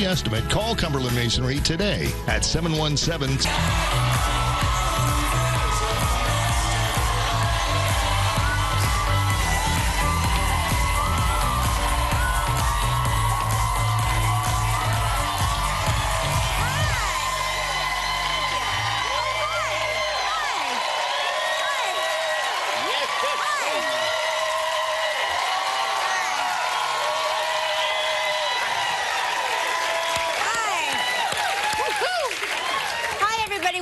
estimate, call Cumberland Masonry today at 717.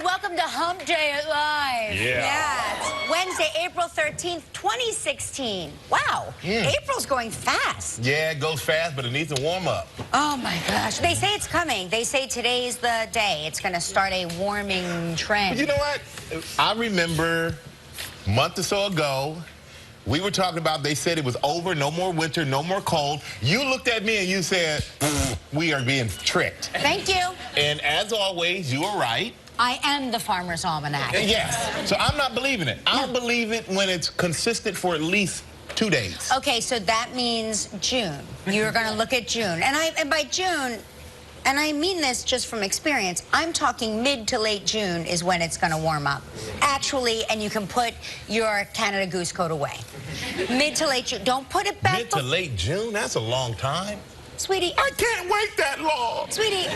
Welcome to Hump Day at Live. Yeah. It's Wednesday, April 13th, 2016. Wow. April's going fast. Yeah, it goes fast, but it needs to warm up. Oh, my gosh. They say it's coming. They say today's the day. It's going to start a warming trend. But you know what? I remember a month or so ago, we were talking about, they said it was over, no more winter, no more cold. You looked at me and you said, we are being tricked. Thank you. And as always, you were right. I am the Farmer's Almanac. Yes. So I'm not believing it. I'll believe it when it's consistent for at least 2 days. Okay, so that means June. You're going to look at June. And by June, and I mean this just from experience, I'm talking mid to late June is when it's going to warm up. Actually, and you can put your Canada Goose coat away. Mid to late June. Don't put it back. Mid to late June? That's a long time. Sweetie. I can't wait that long. Sweetie,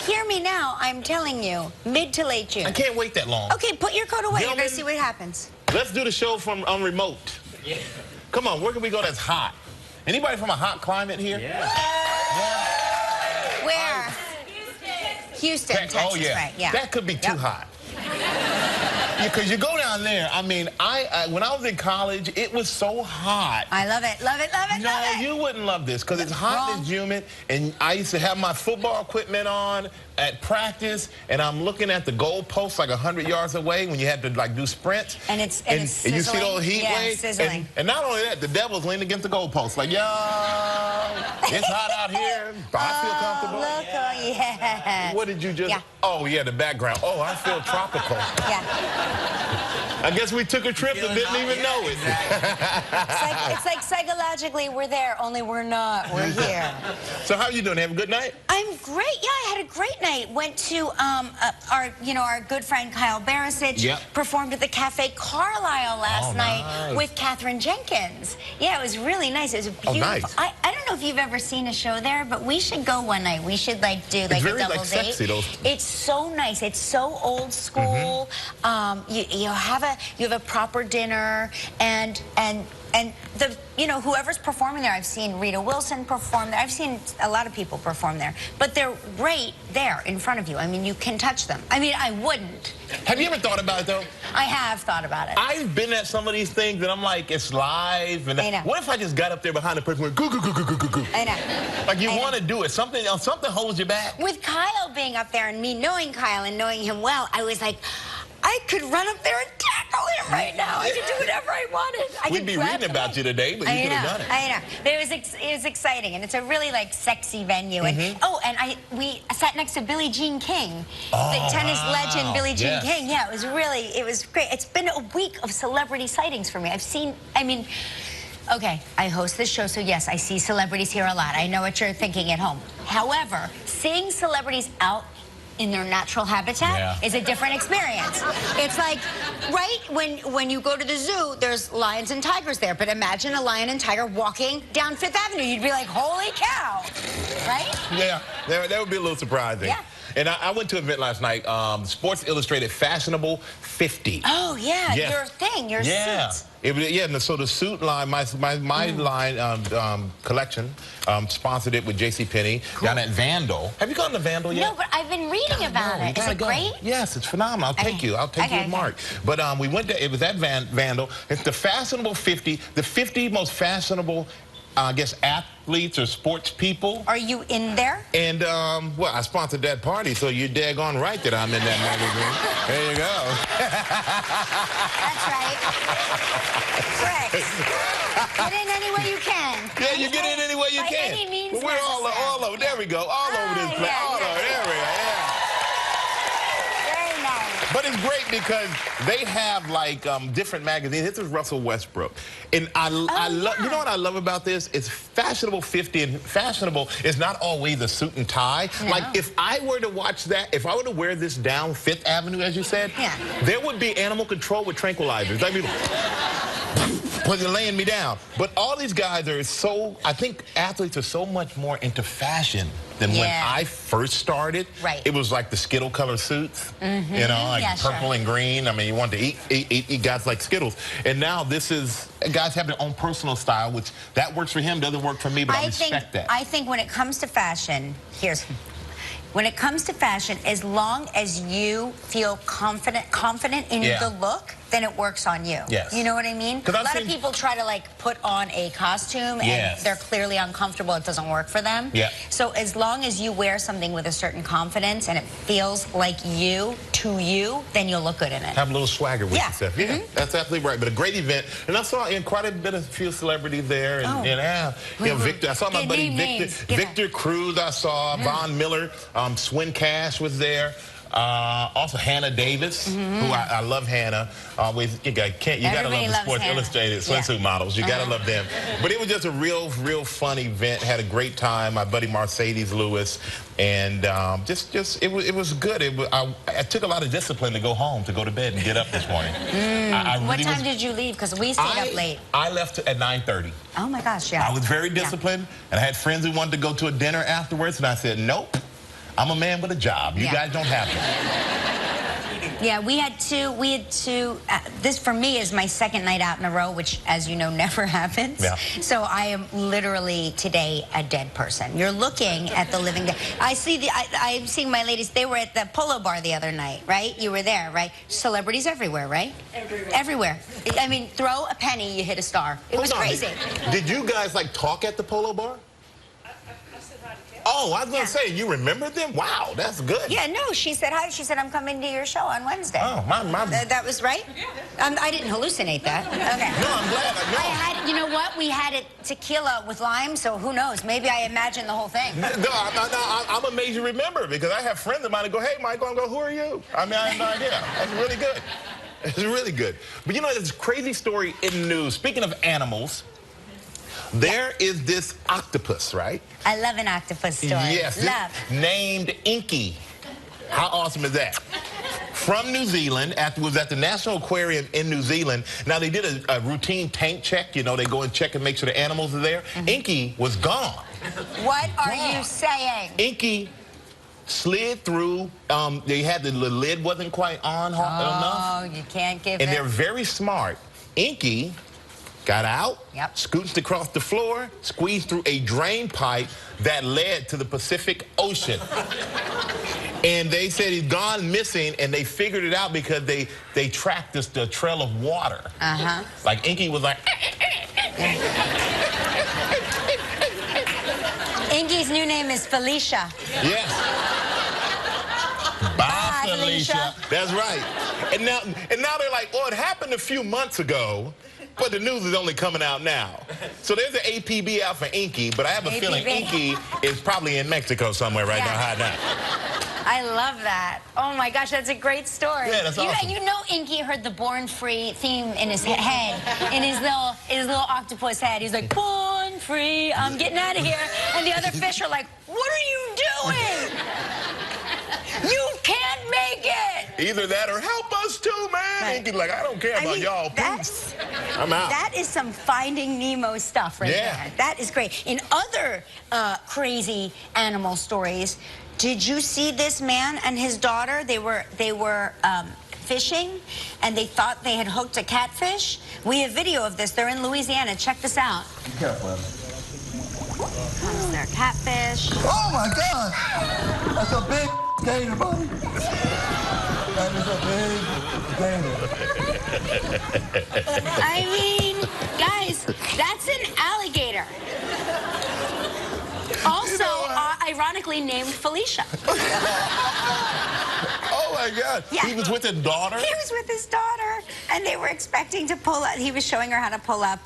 hear me now. I'm telling you, mid to late June. I can't wait that long. Okay, put your coat away. Gentlemen, you're going to see what happens. Let's do the show from on remote. Yeah. Come on, where can we go that's hot? Anybody from a hot climate here? Yeah. Where? Houston, Texas, oh, yeah. Right, yeah. That could be too hot. Because you go down there, I mean, when I was in college, it was so hot. I love it, love it, love it, No, love it. you wouldn't love this because it's hot and it's humid. And I used to have my football equipment on at practice, and I'm looking at the goal post like 100 yards away when you had to like do sprints. And it's and you see sizzling. those heat waves. Sizzling. And not only that, the devil's leaning against the goal post like, yo, it's hot out here. I feel comfortable. Look, oh, yeah. What did you just? Yeah. Oh, yeah, the background. Oh, I feel tropical. Yeah. I guess we took a trip and didn't even know it. It's like psychologically we're there, only we're not. We're here. So how you doing? Have a good night? I'm great. Yeah, I had a great night. Went to our good friend Kyle Barasich. Performed at the Cafe Carlisle last night with Katherine Jenkins. Yeah, it was really nice. It was beautiful. Oh, nice. I don't know if you've ever seen a show there, but we should go one night. We should like do like a double date. Sexy, those. It's so nice. It's so old school. You have a proper dinner and the whoever's performing there, I've seen Rita Wilson perform there. I've seen a lot of people perform there, but they're right there in front of you. I mean, you can touch them. I mean, I wouldn't. Have you ever thought about it though? I have thought about it. I've been at some of these things and I'm like, it's live. And I know. What if I just got up there behind the person and went, goo, goo, goo, goo, goo, goo? I know. Like you want to do it. Something holds you back. With Kyle being up there and me knowing Kyle and knowing him well, I was like, I could run up there and tackle him right now. I could do whatever I wanted. We'd be reading about you today, but you could have done it. I know. But it was exciting, and it's a really like sexy venue. And we sat next to Billie Jean King, the tennis legend Billie Jean King. Yeah, it was great. It's been a week of celebrity sightings for me. Okay, I host this show, so yes, I see celebrities here a lot. I know what you're thinking at home. However, seeing celebrities out in their natural habitat is a different experience. It's like, right, when you go to the zoo, there's lions and tigers there, but imagine a lion and tiger walking down Fifth Avenue. You'd be like, holy cow, right? Yeah, that would be a little surprising. Yeah. And I went to an event last night, Sports Illustrated Fashionable 50. Oh, yeah, your thing, your suits. So the suit line, my line collection, sponsored it with JCPenney down at Vandal. Have you gone to Vandal yet? No, but I've been reading about it. Is it great? Yes, it's phenomenal. I'll take you. I'll take you to Mark. But we went to, it was at Vandal. It's the Fashionable 50, the 50 most fashionable, I guess, athletes or sports people. Are you in there? And, well, I sponsored that party, so you're daggone right that I'm in that magazine. There you go. That's right. Correct. Get in any way you can. Yeah, you get in any way you By can. any means We're all over. There we go. All over this place. All over. There we go. Yeah. Very nice. But it's great because they have like different magazines. This is Russell Westbrook. And I love, you know what I love about this? It's fashionable 50, and fashionable is not always a suit and tie. No. Like if I were to watch that, if I were to wear this down Fifth Avenue, as you said, there would be animal control with tranquilizers. That'd be when you're laying me down. But all these guys are so, I think athletes are so much more into fashion than when I first started. Right. It was like the Skittle color suits, you know, like purple and green. I mean, you wanted to eat guys like Skittles. And now this is, guys have their own personal style, which that works for him, doesn't work for me, but I respect that. I think when it comes to fashion, when it comes to fashion, as long as you feel confident in the look, then it works on you. Yes. You know what I mean? A lot of people try to like put on a costume and they're clearly uncomfortable. It doesn't work for them. Yeah. So as long as you wear something with a certain confidence and it feels like you, to you, then you'll look good in it. Have a little swagger with yourself. Yeah, that's absolutely right. But a great event. And I saw quite a few celebrities there. And, you know, Victor, I saw my buddy Victor Cruz, I saw Von Miller, Swin Cash was there. Also Hannah Davis, who I love Hannah. Always, you gotta love the Sports Illustrated swimsuit models. You gotta love them. But it was just a real fun event. Had a great time. My buddy Mercedes Lewis, and it was good. I took a lot of discipline to go home, to go to bed and get up this morning. What time did you leave? Because we stayed up late. I left at 9:30. Oh my gosh, yeah. I was very disciplined, and I had friends who wanted to go to a dinner afterwards, and I said nope. I'm a man with a job. You guys don't have to. Yeah, we had two. This for me is my second night out in a row, which, as you know, never happens. Yeah. So I am literally today a dead person. You're looking at the living dead. I'm seeing my ladies. They were at the Polo Bar the other night, right? You were there, right? Celebrities everywhere, right? Everywhere. I mean, throw a penny, you hit a star. It was crazy. Did you guys like talk at the Polo Bar? Oh, I was going to say, you remembered them? Wow, that's good. Yeah, no, she said hi. She said, I'm coming to your show on Wednesday. Oh, that was right? Yeah. I didn't hallucinate that. Okay. No, I'm glad. You know what? We had it tequila with lime, so who knows? Maybe I imagined the whole thing. No, I'm amazed you remember, because I have friends of mine that go, hey, Michael, I go, who are you? I mean, I have no idea. That's really good. It's really good. But you know, there's a crazy story in the news. Speaking of animals, there is this octopus, right? I love an octopus story. Yes. Named Inky. How awesome is that? From New Zealand, was at the National Aquarium in New Zealand. Now, they did a routine tank check. You know, they go and check and make sure the animals are there. Inky was gone. What are you saying? Inky slid through. They had the lid wasn't quite on enough. Oh, you can't give And they're very smart. Inky got out, scooched across the floor, squeezed through a drain pipe that led to the Pacific Ocean. And they said he's gone missing, and they figured it out because they tracked the trail of water. Like Inky was like. Inky's new name is Felicia. Yes. Bye, Felicia. That's right. And now they're like, well, it happened a few months ago. But the news is only coming out now. So there's an APB out for Inky, but I have a feeling Inky is probably in Mexico somewhere right now, hiding out. I love that. Oh my gosh, that's a great story. Yeah, that's awesome. You know Inky heard the Born Free theme in his head, in his little octopus head. He's like, born free, I'm getting out of here. And the other fish are like, what are you doing? You can't make it. Either that or help us too, man. Inky's like, I don't care about y'all. I'm out. That is some Finding Nemo stuff right there. That is great. In other crazy animal stories, did you see this man and his daughter? They were fishing, and they thought they had hooked a catfish. We have video of this. They're in Louisiana. Check this out. Be careful. Comes their catfish. Oh my God! That's a big gator, buddy. That is a big gator. I mean, guys, that's an alligator. Also, ironically named Felicia. Oh my God. Yeah. He was with his daughter? He was with his daughter, and they were expecting to pull up. He was showing her how to pull up,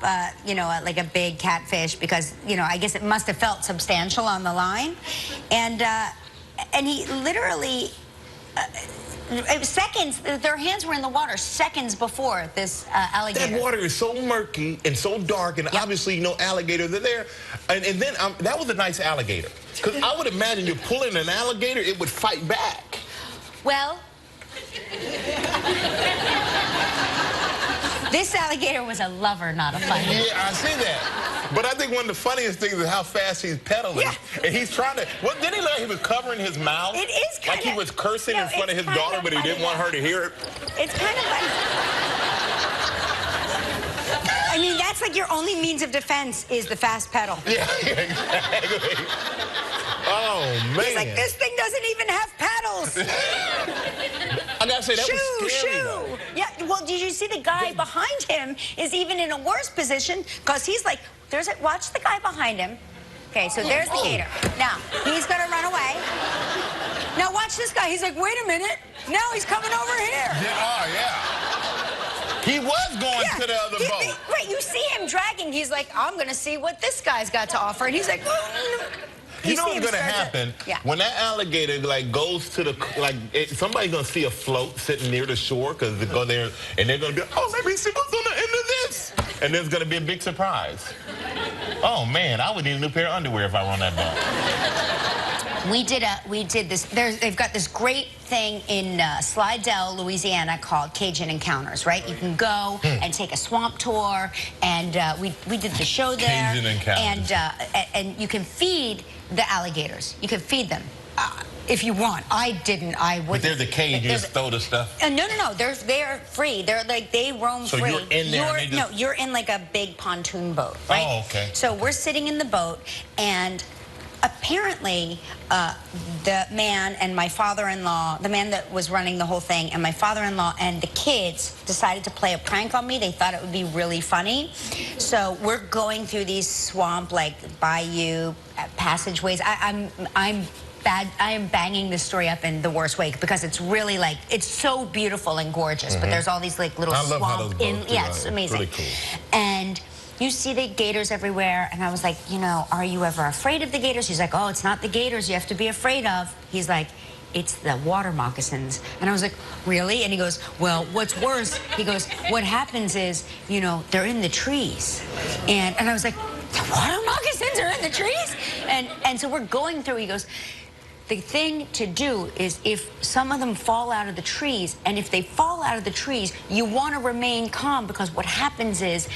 you know, like a big catfish because, you know, I guess it must have felt substantial on the line. And he literally seconds. Their hands were in the water seconds before this alligator. That water is so murky and so dark, and obviously no alligators are there. And then that was a nice alligator. Because I would imagine you're pulling an alligator, it would fight back. Well, this alligator was a lover, not a fighter. Yeah, I see that. But I think one of the funniest things is how fast he's pedaling. Yeah. And he's trying to, well, didn't he know he was covering his mouth? It is kind of. Like he was cursing in front of his daughter, but he didn't want her to hear it. It's kind of like, I mean, that's like your only means of defense is the fast pedal. Yeah, exactly. Oh, man. He's like, this thing doesn't even have paddles. I gotta say, that was scary, though. Yeah, well, did you see the guy behind him is even in a worse position because he's like, watch the guy behind him. Okay, so there's the gator. Now, he's gonna run away. Now watch this guy. He's like, wait a minute. Now he's coming over here. Yeah, he was going to the other boat. Right, you see him dragging. He's like, I'm gonna see what this guy's got to offer. And he's like, you know what's gonna happen? When that alligator goes to the somebody's gonna see a float sitting near the shore because they go there and they're gonna be, oh, let me see what's on the end of this, and there's gonna be a big surprise. Oh man, I would need a new pair of underwear if I were on that boat. We did this. They've got this great thing in Slidell, Louisiana called Cajun Encounters, right? You can go and take a swamp tour, and we did the show there. Cajun Encounters. And you can feed the alligators. You can feed them. If you want. I didn't. I wouldn't. But there's a cage. You just throw the stuff. No. They're free. They're like they roam free. So you're in there. No, you're in like a big pontoon boat, right? Oh, okay. So we're sitting in the boat, and apparently the man and my father-in-law, the man that was running the whole thing, and my father-in-law and the kids decided to play a prank on me. They thought it would be really funny. So we're going through these swamp, like bayou passageways. I am banging this story up in the worst way because it's really like, it's so beautiful and gorgeous, but there's all these like little swamp yeah, it's amazing. Really cool. And you see the gators everywhere, and I was like, you know, are you ever afraid of the gators? He's like, oh, it's not the gators you have to be afraid of. He's like, it's the water moccasins. And I was like, really? And he goes, well, what's worse? He goes, what happens is, you know, they're in the trees. And I was like, the water moccasins are in the trees? And so we're going through, he goes, the thing to do is if some of them fall out of the trees, and if they fall out of the trees, you want to remain calm, because what happens is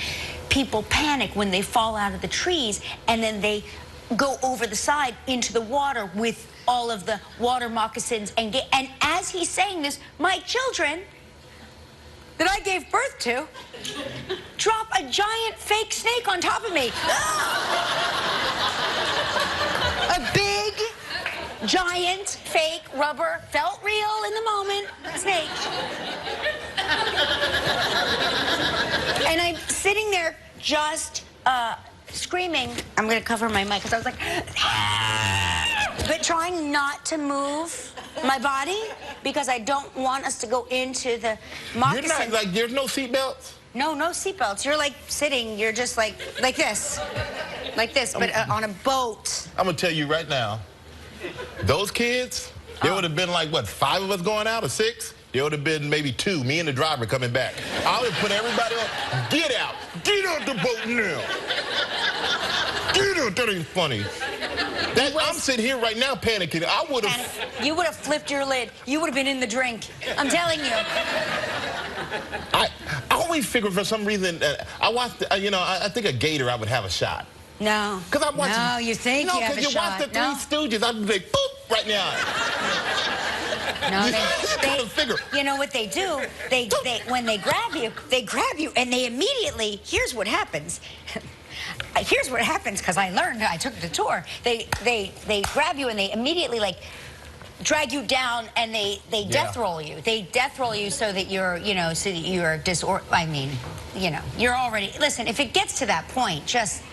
people panic when they fall out of the trees, and then they go over the side into the water with all of the water moccasins. And as he's saying this, my children that I gave birth to drop a giant fake snake on top of me. A big, giant, fake, rubber, felt real in the moment, snake. And I'm sitting there just screaming. I'm going to cover my mic because I was like, but trying not to move my body because I don't want us to go into the moccasin. You're not, like, there's no seatbelts? No seatbelts. You're like sitting, you're just like this. Like this, but on a boat. I'm going to tell you right now, those kids, there would have been like, what, 5 of us going out or 6? There would have been maybe 2, me and the driver coming back. I would have put everybody on, get out the boat now. Get out, that ain't funny. I'm sitting here right now panicking. I would have... You would have flipped your lid. You would have been in the drink. I'm telling you. I always figure for some reason, I watched, you know, I think a gator I would have a shot. No. Because I'm watching. No, you think you have a shot. No, because you watch the Three Stooges, I'd be like, boop, right now. No, figure. You know what they do? They when they grab you, and they immediately, here's what happens. Here's what happens, because I learned, I took the tour. They grab you and they immediately like drag you down, and they death roll you. They death roll you so that you're, you know, I mean, you know, you're already, listen, if it gets to that point, just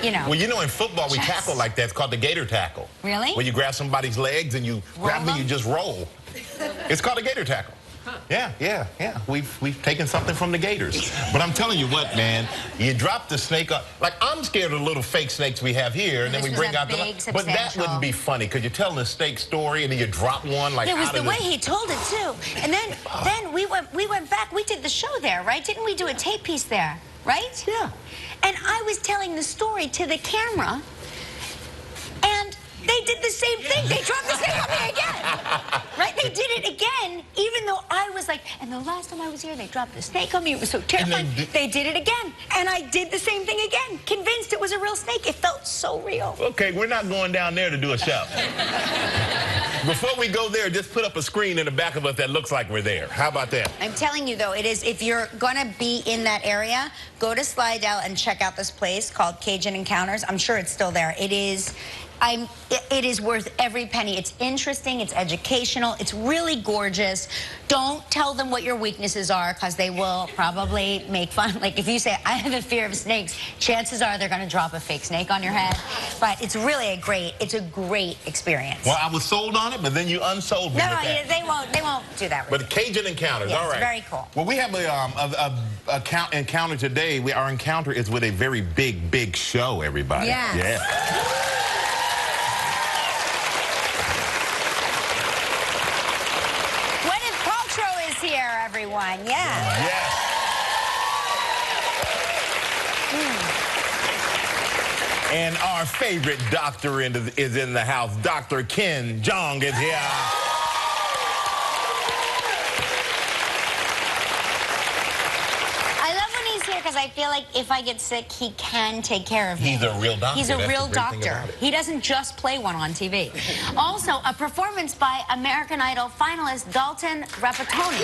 you know. Well, you know, in football, we tackle like that. It's called the gator tackle. Really? Where you grab somebody's legs and you grab them and you just roll. It's called a gator tackle. Yeah. We've taken something from the gators. But I'm telling you what, man, you drop the snake up. Like, I'm scared of the little fake snakes we have here, and then we bring out the... But that wouldn't be funny, because you're telling a snake story, and then you drop one, like, it was the way he told it, too. And then we went back. We did the show there, right? Didn't we do a tape piece there, right? Yeah. And I was telling the story to the camera, and they did the same thing. They dropped the snake on me again. Right? They did it again, even though I was like, and the last time I was here, they dropped the snake on me. It was so terrifying. They did it again. And I did the same thing again. Convinced it was a real snake. It felt so real. Okay, we're not going down there to do a show. Before we go there, just put up a screen in the back of us that looks like we're there. How about that? I'm telling you, though, it is, if you're going to be in that area, go to Slidell and check out this place called Cajun Encounters. I'm sure it's still there. It is... it is worth every penny. It's interesting, it's educational, it's really gorgeous. Don't tell them what your weaknesses are, because they will probably make fun. Like, if you say, I have a fear of snakes, chances are they're going to drop a fake snake on your head. But it's really a great experience. Well, I was sold on it, but then you unsold me. No, they won't do that with But Cajun Encounters, yes, all right. Very cool. Well, we have a encounter today. Our encounter is with a very big show, everybody. Yes. Yeah. Gwyneth Paltrow is here, everyone. Yeah. Yes. And our favorite doctor is in the house. Dr. Jeong is here. I love when he's here, because I feel like if I get sick, he can take care of me. He's a real doctor. He's a That's real the great thing doctor. about it. He doesn't just play one on TV. Also, a performance by American Idol finalist Dalton Rapatoni.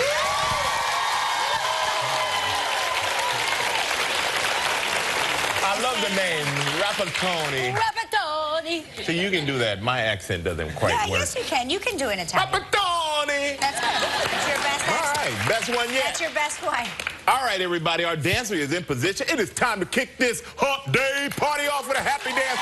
I love the name, Rapatoni. Rapatoni. See, you can do that. My accent doesn't quite work. Yes, you can. You can do an Italian. Rapatoni. That's good. That's your best All accent. right, best one yet. That's your best one. All right, everybody, our dancer is in position. It is time to kick this hump day party off with a happy dance.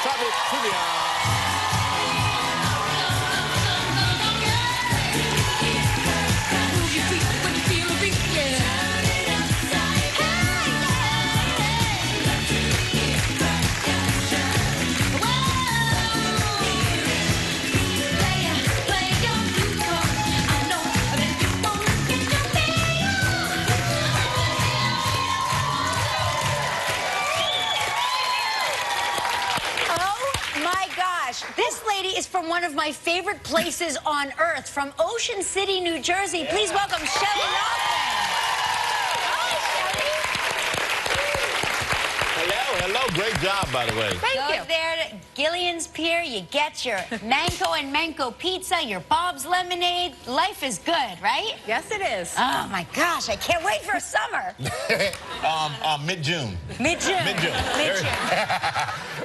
This lady is from one of my favorite places on earth, from Ocean City, New Jersey. Please welcome Shelly Laughlin. Hello. Great job, by the way. Thank you. Go there to Gillian's Pier. You get your Manco and Manco pizza, your Bob's lemonade. Life is good, right? Yes, it is. Oh, my gosh. I can't wait for summer. Mid-June. Mid-June.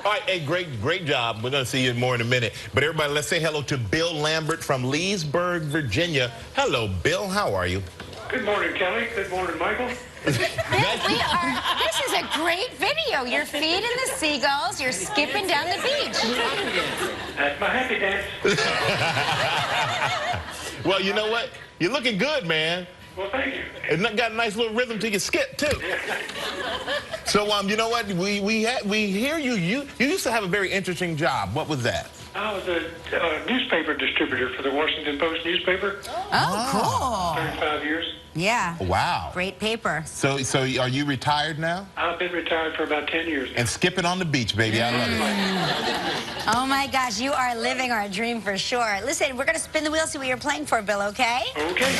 All right, hey, great job. We're going to see you more in a minute. But everybody, let's say hello to Bill Lambert from Leesburg, Virginia. Hello, Bill. How are you? Good morning, Kelly. Good morning, Michael. This is a great video. You're feeding the seagulls. You're skipping down the beach. That's my happy dance. Well, you know what? You're looking good, man. Well, thank you. It's got a nice little rhythm to your skip, too. So, you know what? We hear you. You used to have a very interesting job. What was that? I was a newspaper distributor for the Washington Post newspaper. Oh, cool. 35 years. Yeah. Wow. Great paper. So are you retired now? I've been retired for about 10 years now. And skipping on the beach, baby. I love it. Oh, my gosh. You are living our dream for sure. Listen, we're going to spin the wheel, see what you're playing for, Bill, okay? Okay.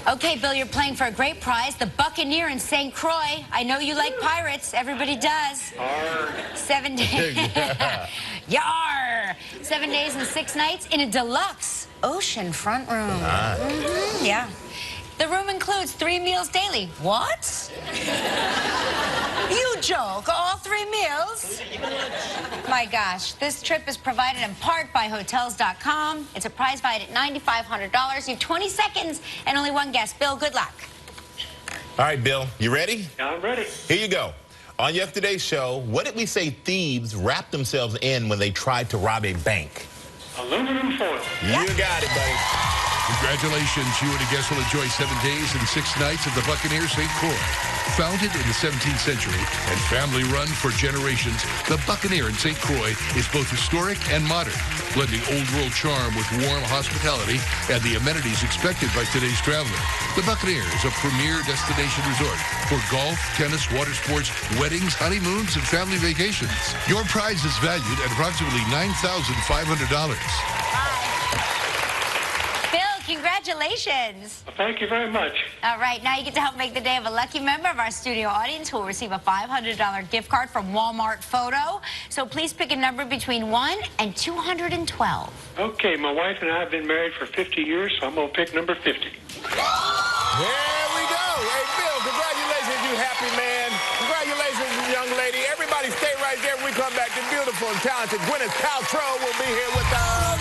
Okay, Bill, you're playing for a great prize, the Buccaneer in St. Croix. I know you like pirates. Everybody does. Arr. 7 days. Yar! 7 days and 6 nights in a deluxe ocean front room. Yeah. The room includes 3 meals daily. What? You joke. All 3 meals? My gosh. This trip is provided in part by Hotels.com. It's a prize valued at $9,500. You have 20 seconds and only one guess. Bill, good luck. All right, Bill, you ready? I'm ready. Here you go. On yesterday's show, what did we say thieves wrapped themselves in when they tried to rob a bank? Aluminum foil. You got it, buddy. Congratulations. You and a guest will enjoy 7 days and 6 nights at the Buccaneer St. Croix. Founded in the 17th century and family-run for generations, the Buccaneer in St. Croix is both historic and modern, blending old-world charm with warm hospitality and the amenities expected by today's traveler. The Buccaneer is a premier destination resort for golf, tennis, water sports, weddings, honeymoons, and family vacations. Your prize is valued at approximately $9,500. Congratulations. Well, thank you very much. All right, now you get to help make the day of a lucky member of our studio audience who will receive a $500 gift card from Walmart Photo. So please pick a number between 1 and 212. Okay, my wife and I have been married for 50 years, so I'm going to pick number 50. There we go. Hey, Bill, congratulations, you happy man. Congratulations, young lady. Everybody stay right there when we come back. The beautiful and talented Gwyneth Paltrow will be here with us.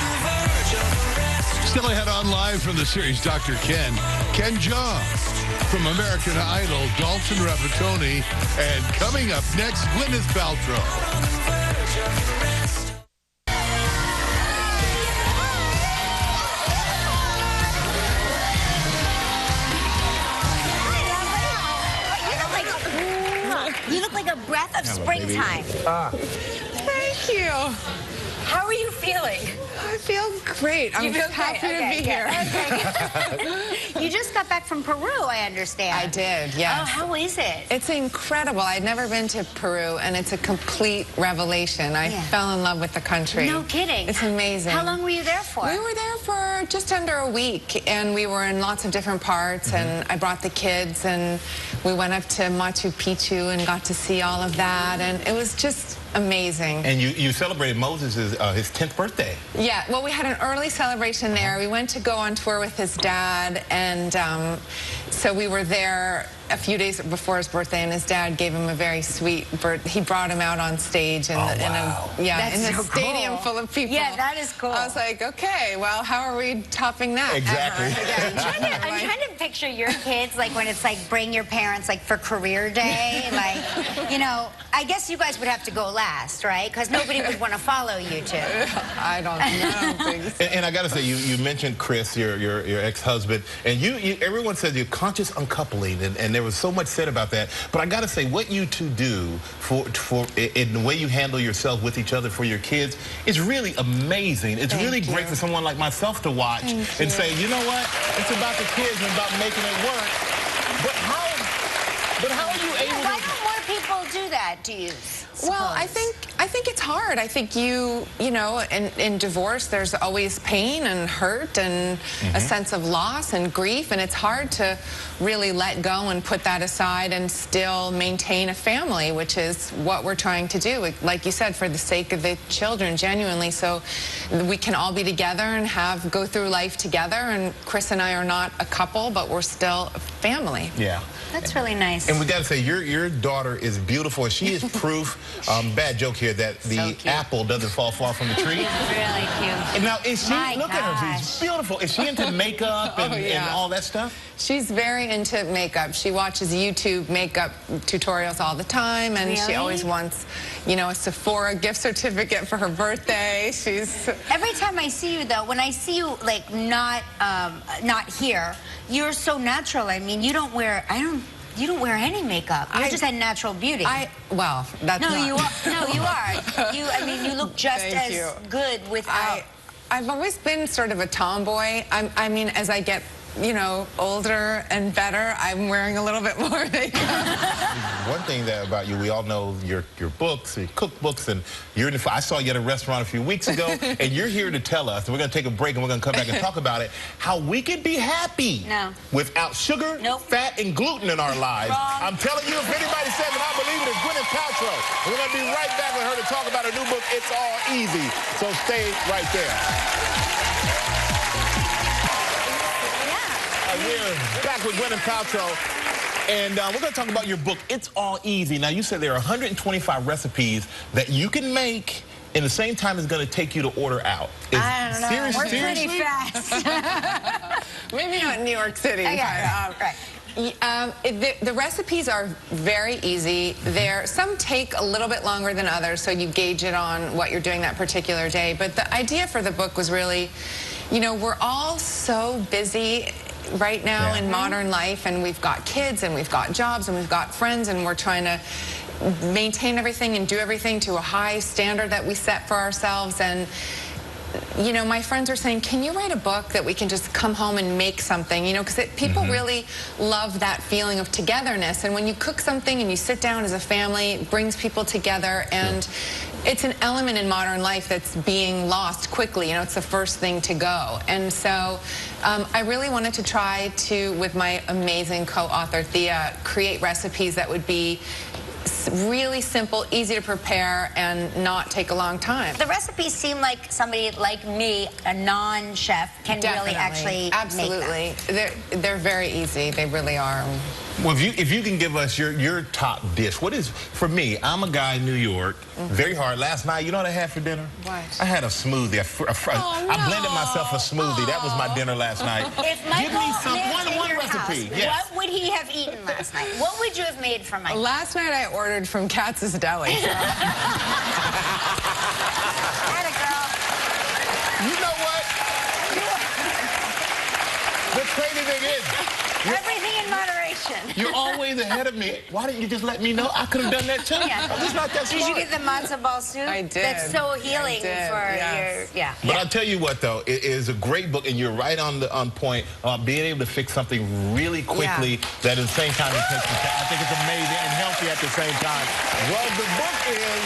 Still ahead on live from the series Dr. Ken Jeong from American Idol, Dalton Rapattoni, and coming up next, Gwyneth Paltrow. You look like a breath of springtime. Thank you. How are you feeling? I feel great. I'm happy to be here. Okay. You just got back from Peru, I understand. I did, yes. Oh, how is it? It's incredible. I'd never been to Peru, and it's a complete revelation. I fell in love with the country. No kidding. It's amazing. How long were you there for? We were there for just under a week, and we were in lots of different parts, and I brought the kids, and we went up to Machu Picchu and got to see all of that, and it was just amazing. And you celebrated Moses' his 10th birthday. Yeah, well, we had an early celebration there. We went to go on tour with his dad, and so we were there a few days before his birthday, and his dad gave him a very sweet birthday. He brought him out on stage in, That's in a so stadium cool. full of people. Yeah, that is cool. I was like, okay, well, how are we topping that? Exactly. I'm trying to picture your kids, like when it's like bring your parents like for career day, like, you know, I guess you guys would have to go last, right? Because nobody would want to follow you two. I don't think so. And I got to say, you mentioned Chris, your ex-husband, and everyone said you're conscious uncoupling, and there was so much said about that. But I got to say, what you two do in the way you handle yourself with each other for your kids is really amazing. It's really great for someone like myself to watch and say, you know what? It's about the kids and about making it work. But how are you able to? Why don't more people do that, do you suppose? Well, I think it's hard. I think you know, in divorce, there's always pain and hurt and a sense of loss and grief, and it's hard to really let go and put that aside and still maintain a family, which is what we're trying to do, like you said, for the sake of the children, genuinely, so we can all be together and go through life together. And Chris and I are not a couple, but we're still a family. Yeah. That's really nice. And we got to say, your daughter is beautiful. She is proof, bad joke here, that the apple doesn't fall far from the tree. Really cute. And now, is she, My look at her, she's beautiful. Is she into makeup and all that stuff? She's very into makeup. She watches YouTube makeup tutorials all the time, and she always wants, you know, a Sephora gift certificate for her birthday. Every time I see you, though, when I see you, like, not here, you're so natural. I mean, you don't wear any makeup. You're just a natural beauty. Well, that's not. You are. No, you are. I mean, you look just as good without. I've always been sort of a tomboy. I mean, as I get, you know, older and better, I'm wearing a little bit more makeup. One thing about you, we all know your books, your cookbooks, and I saw you at a restaurant a few weeks ago, and you're here to tell us, and we're going to take a break, and we're going to come back and talk about it, how we can be happy without sugar, fat, and gluten in our lives. I'm telling you, if anybody says it, I believe it, it's Gwyneth Paltrow. We're going to be right back with her to talk about her new book, It's All Easy. So stay right there. We're back with Gwyneth Paltrow, and we're going to talk about your book, It's All Easy. Now, you said there are 125 recipes that you can make in the same time it's going to take you to order out. I don't know. Seriously? We're pretty fast. Maybe not in New York City. Right. The recipes are very easy. Some take a little bit longer than others, so you gauge it on what you're doing that particular day. But the idea for the book was really, you know, we're all so busy right now in modern life, and we've got kids, and we've got jobs, and we've got friends, and we're trying to maintain everything and do everything to a high standard that we set for ourselves. And you know, my friends are saying, can you write a book that we can just come home and make something? You know, because people really love that feeling of togetherness. And when you cook something and you sit down as a family, it brings people together. And it's an element in modern life that's being lost quickly. You know, it's the first thing to go. And so I really wanted to try to, with my amazing co-author, Thea, create recipes that would be really simple, easy to prepare, and not take a long time. The recipes seem like somebody like me, a non-chef, can really actually make them. They're very easy. They really are. Well, if you can give us your top dish, what is, for me, I'm a guy in New York, very hard. Last night, you know what I had for dinner? What? I had a smoothie. I blended myself a smoothie. That was my dinner last night. If Michael give me some, lived one in your recipe. House, Yes. what would he have eaten last night? What would you have made for Michael? Last night I ordered from Katz's Deli. So. Atta girl. You know what? The crazy thing is, everything in moderation. You're always ahead of me. Why didn't you just let me know? I could have done that too. Yeah. I'm just not that smart. Did you get the matzo ball soup? I did. That's so healing for your, But I'll tell you what, though, it is a great book, and you're right on point. Being able to fix something really quickly that at the same time it takes I think it's amazing and healthy at the same time. Well, the book is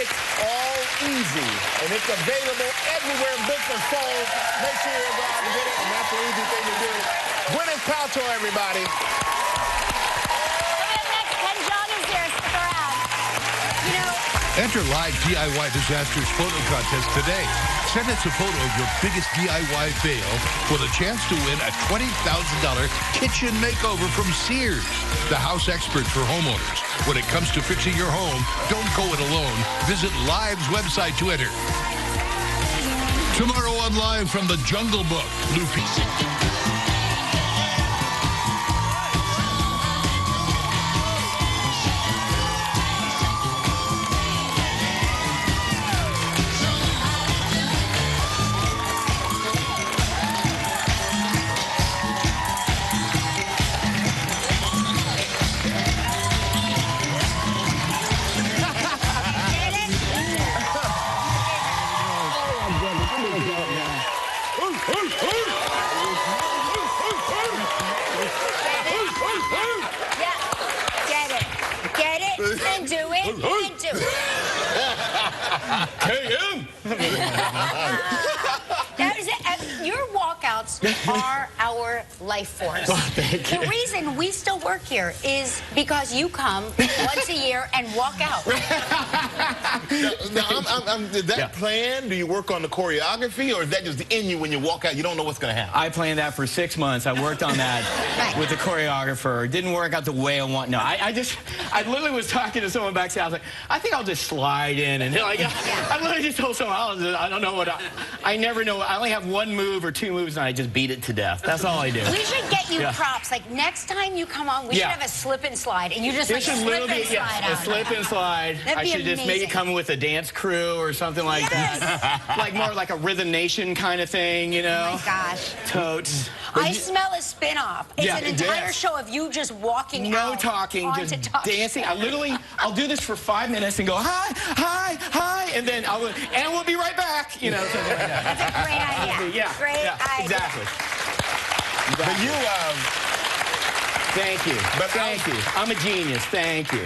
It's All Easy, and it's available everywhere books are sold. Make sure you go out and get it, and that's the easy thing to do. Gwyneth Paltrow, everybody. Enter live DIY Disasters photo contest today. Send us a photo of your biggest DIY fail for the chance to win a $20,000 kitchen makeover from Sears, the house experts for homeowners. When it comes to fixing your home, don't go it alone. Visit Live's website to enter. Tomorrow on Live from the Jungle Book, Lupe. And do it, and do it. KM. Your walkouts are our life force. Thank you. The reason we still work here is because you come once a year and walk out. Is that planned? Do you work on the choreography, or is that just in you when you walk out? You don't know what's going to happen. I planned that for 6 months. I worked on that with the choreographer. It didn't work out the way I want. No, I literally was talking to someone backstage. I was like, I think I'll just slide in. And like, I literally just told someone, I don't know what I never know. I only have one move or two moves, and I just beat it to death. That's all I do. We should get you props. Like, next time you come on, we should have a slip and slide, and you just like slip and slide out. A slip and slide. That'd be I should just maybe come with a dance crew or something like that. Like more like a Rhythm Nation kind of thing, you know? Oh my gosh. Totes. I smell a spin-off. It's an entire show of you just walking out. No talking, just dancing. I'll do this for 5 minutes and go, hi, hi, hi, and then we'll be right back, you know, something like that. That's a great idea. Great idea. Exactly. But you, thank you. Thank you. I'm a genius. Thank you.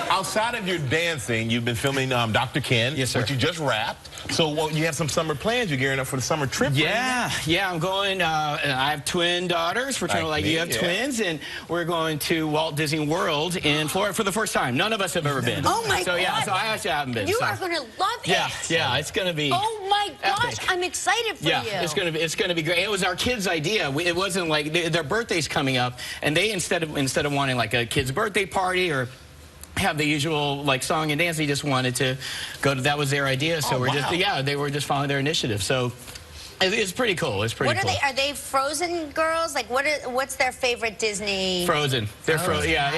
Outside of your dancing, you've been filming Dr. Ken, yes, sir. which you just wrapped. So you have some summer plans. You're gearing up for the summer trip. Yeah, I'm going. I have twin daughters, fraternal like you have twins, and we're going to Walt Disney World in Florida for the first time. None of us have ever been. Oh my God! So I actually haven't been. You are going to love it. Yeah, it's going to be. Oh my gosh, epic. I'm excited for you. Yeah, it's going to be great. It was our kids' idea. It wasn't like their birthday's coming up, and they instead of wanting like a kid's birthday party or have the usual like song and dance, they just wanted to go to, that was their idea. So they were just following their initiative. So It's pretty cool. It's pretty cool. Are they Frozen girls? Like, what's their favorite Disney? Frozen. They're Frozen. Yeah, right.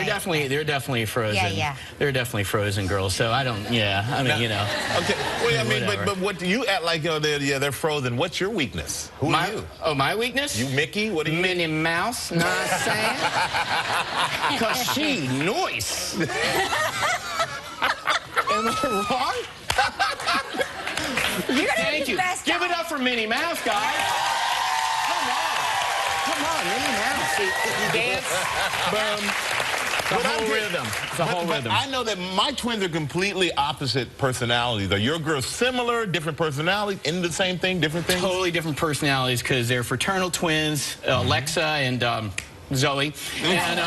they're definitely Frozen. Yeah. They're definitely Frozen girls. So I don't. Yeah, I mean, you know. Okay. Well, I mean, but what do you act like? They're Frozen. What's your weakness? Who are you? Oh, my weakness? You Mickey? What are you? Minnie Mouse. Know what I'm saying? Cause she nice. Am I wrong? Thank you. Give it up for Minnie Mouse, guys. Come on, Minnie Mouse. See, you dance, boom. The whole rhythm. The whole rhythm. I know that my twins are completely opposite personalities. Are your girls similar, different personalities, into the same thing, different things? Totally different personalities because they're fraternal twins, Alexa and Zoe. And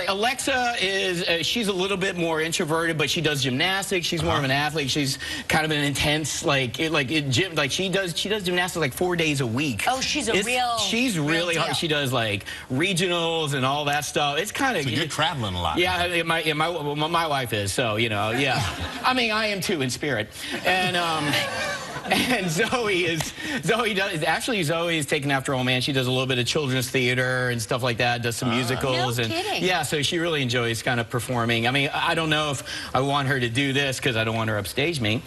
Alexa is, she's a little bit more introverted, but she does gymnastics. She's more of an athlete. She's kind of an intense, she does gymnastics like 4 days a week. Oh, she's really hard. She does like regionals and all that stuff. It's kind of. So you're traveling a lot. Yeah, my wife is. So you know, yeah. I mean, I am too in spirit, and. And Zoe is taken after old man. She does a little bit of children's theater and stuff like that, does some musicals. No kidding. Yeah, so she really enjoys kind of performing. I mean, I don't know if I want her to do this because I don't want her upstage me.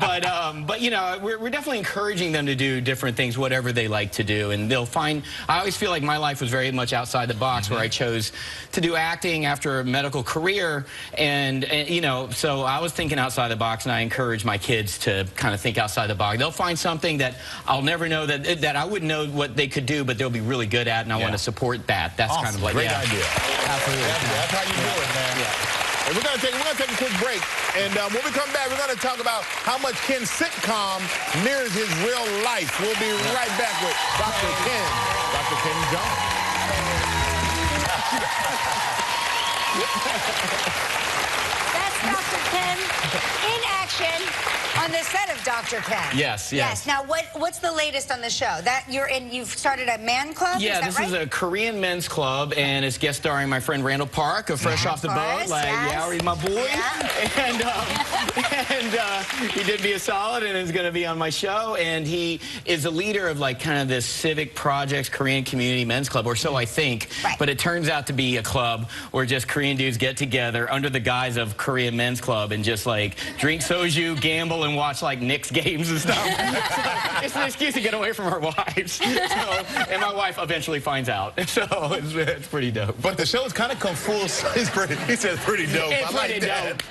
But you know, we're definitely encouraging them to do different things, whatever they like to do. And they'll find, I always feel like my life was very much outside the box where I chose to do acting after a medical career. And you know, so I was thinking outside the box, and I encourage my kids to kind of think outside the box. They'll find something that I'll never know that I wouldn't know what they could do, but they'll be really good at, and I want to support that. That's kind of like great idea. Absolutely. That's how you do it, man. Yeah. And we're gonna take a quick break, and when we come back, we're gonna talk about how much Ken's sitcom mirrors his real life. We'll be right back with Dr. Ken, Dr. Ken Jeong. That's Dr. Ken in action on the set of Dr. Ken. Yes. Now, what's the latest on the show? You've started a man club? Yeah, this is a Korean men's club, and it's guest starring my friend Randall Park of Fresh Off the Boat. He's my boy. Yeah. And he did me a solid and is going to be on my show. And he is a leader of like kind of this civic projects Korean community men's club, or so I think. Right. But it turns out to be a club where just Korean dudes get together under the guise of Korean men's club and just like drink soju, gamble, and watch like Knicks games and stuff. So it's an excuse to get away from our wives. And my wife eventually finds out. So it's pretty dope. But the show's kind of come full. He says pretty dope. It's pretty dope.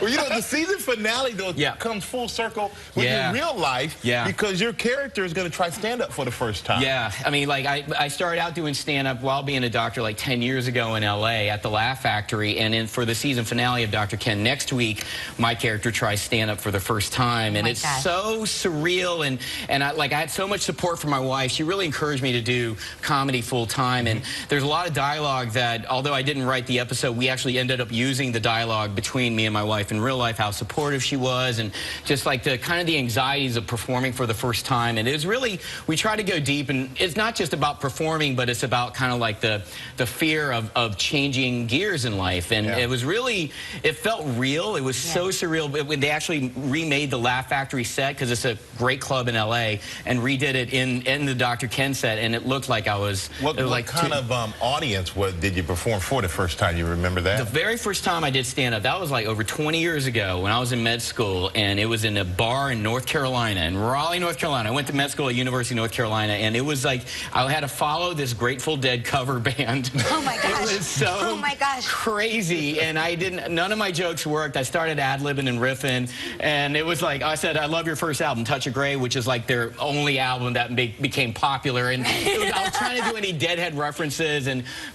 Well, you know, the season finale, though, comes full circle with your real life because your character is going to try stand-up for the first time. Yeah. I mean, like, I started out doing stand-up while being a doctor like 10 years ago in L.A. at the Laugh Factory, and then for the season finale of Dr. Ken next week, my character tries stand-up for the first time, and it's so surreal, and I had so much support from my wife. She really encouraged me to do comedy full-time, and there's a lot of dialogue that, although I didn't write the episode, we actually ended up using the dialogue between me and my wife in real life, how supportive she was, and just like the kind of the anxieties of performing for the first time. And it was really, we try to go deep, and it's not just about performing, but it's about kind of like the fear of changing gears in life. And it was really, it felt real. It was so surreal. When they actually remade the Laugh Factory set, because it's a great club in LA, and redid it in the Dr. Ken set, and it looked like I was what kind of audience did you perform for the first time? You remember that? The very first time I did stand-up, that was like over 20 years ago when I was in med school, and it was in a bar in North Carolina, in Raleigh, North Carolina. I went to med school at University of North Carolina, and it was like I had to follow this Grateful Dead cover band. Oh my gosh. It was so crazy, and none of my jokes worked. I started ad-libbing and riffing, and it was like, I said, I love your first album, Touch of Grey, which is like their only album that became popular, and I was trying to do any Deadhead references,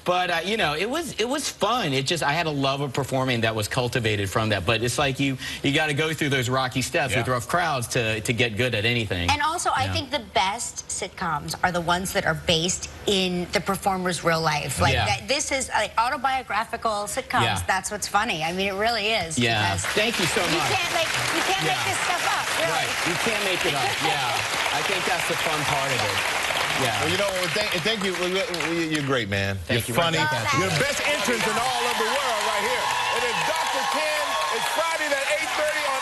but you know, it was fun. I had a love of performing that was cultivated from that. But it's like you got to go through those rocky steps with rough crowds to get good at anything. And also, I think the best sitcoms are the ones that are based in the performer's real life. Like this is like autobiographical sitcoms. Yeah. That's what's funny. I mean, it really is. Yeah. Thank you so much. You can't make this stuff up. Really. Right. You can't make it up. Yeah. I think that's the fun part of it. Yeah. Well, you know, thank you. You're great, man. Thank you. You're funny. You're the best entrance in all of the world right here. It is Dr. Ken. It's Friday at 8:30 on